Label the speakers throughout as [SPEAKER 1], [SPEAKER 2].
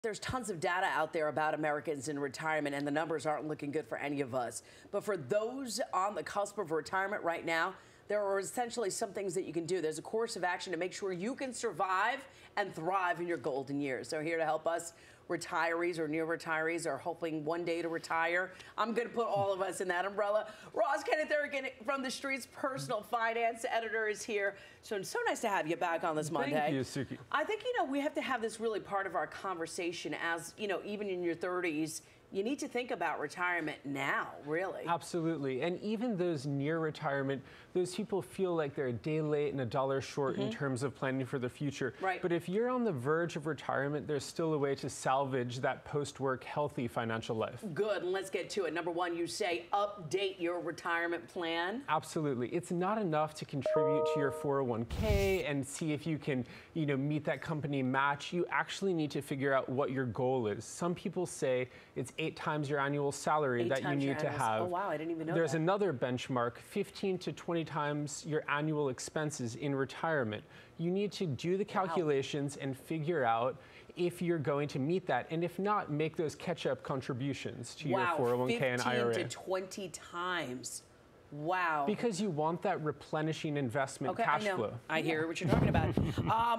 [SPEAKER 1] There's tons of data out there about Americans in retirement, and the numbers aren't looking good for any of us. But for those on the cusp of retirement right now, there are essentially some things that you can do. There's a course of action to make sure you can survive and thrive in your golden years. So here to help us, retirees or near retirees are hoping one day to retire. I'm going to put all of us in that umbrella. Kenneth Urken from TheStreet's personal finance editor is here. So it's so nice to have you back on this Monday.
[SPEAKER 2] Thank you, Suki.
[SPEAKER 1] I think, we have to have this really part of our conversation as, even in your 30s, you need to think about retirement now, really.
[SPEAKER 2] Absolutely. And even those near retirement, those people feel like they're a day late and a dollar short in terms of planning for the future.
[SPEAKER 1] Right.
[SPEAKER 2] But if you're on the verge of retirement, there's still a way to salvage that post-work healthy financial life.
[SPEAKER 1] Good. And let's get to it. Number one, you say update your retirement plan.
[SPEAKER 2] Absolutely. It's not enough to contribute to your 401k and see if you can, meet that company match. You actually need to figure out what your goal is. Some people say it's 8 times your annual salary that you need to have.
[SPEAKER 1] Oh, wow, I didn't even know
[SPEAKER 2] There's
[SPEAKER 1] that.
[SPEAKER 2] another benchmark, 15 to 20 times your annual expenses in retirement. You need to do the calculations and figure out if you're going to meet that. And if not, make those catch-up contributions to your 401k and IRA.
[SPEAKER 1] 15 to 20 times. Wow.
[SPEAKER 2] Because you want that replenishing investment cash flow.
[SPEAKER 1] I hear what you're talking about.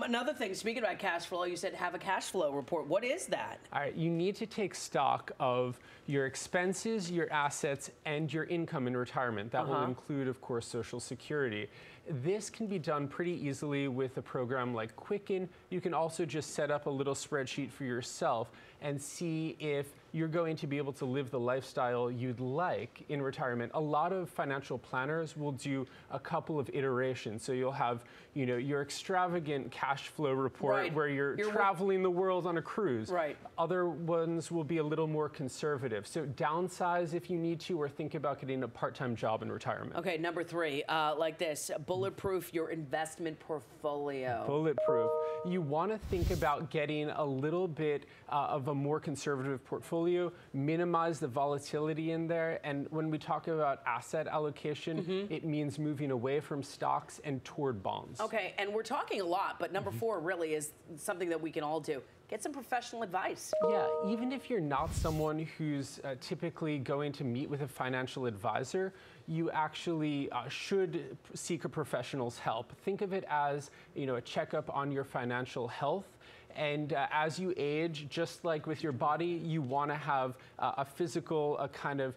[SPEAKER 1] Another thing, speaking about cash flow, you said have a cash flow report. What is that?
[SPEAKER 2] All right, you need to take stock of your expenses, your assets, and your income in retirement. That will include, of course, Social Security. This can be done pretty easily with a program like Quicken. You can also just set up a little spreadsheet for yourself and see if you're going to be able to live the lifestyle you'd like in retirement. A lot of financial planners will do a couple of iterations. So you'll have, your extravagant cash flow report where you're traveling the world on a cruise.
[SPEAKER 1] Right.
[SPEAKER 2] Other ones will be a little more conservative. So downsize if you need to, or think about getting a part-time job in retirement.
[SPEAKER 1] Okay, number 3, like this, bulletproof your investment portfolio.
[SPEAKER 2] Bulletproof. You want to think about getting a little bit of a more conservative portfolio, minimize the volatility in there. And when we talk about asset allocation, it means moving away from stocks and toward bonds.
[SPEAKER 1] Okay, and we're talking a lot, but number 4 really is something that we can all do. Get some professional advice.
[SPEAKER 2] Yeah, even if you're not someone who's typically going to meet with a financial advisor, you actually should seek a professional's help. Think of it as, a checkup on your financial health. And as you age, just like with your body, you want to have a physical, a kind of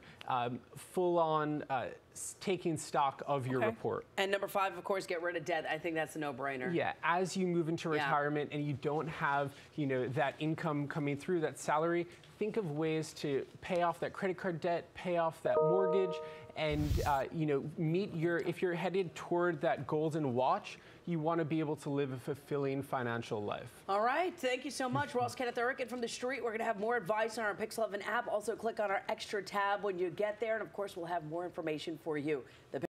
[SPEAKER 2] full-on taking stock of your report.
[SPEAKER 1] And number 5, of course, get rid of debt. I think that's a no-brainer.
[SPEAKER 2] Yeah, as you move into retirement and you don't have, that income coming through, that salary, think of ways to pay off that credit card debt, pay off that mortgage, and if you're headed toward that golden watch, you want to be able to live a fulfilling financial life.
[SPEAKER 1] All right, thank you so much, Kenneth Urken from TheStreet. We're going to have more advice on our Pix 11 app. Also, click on our extra tab when you get there, and of course, we'll have more information for you.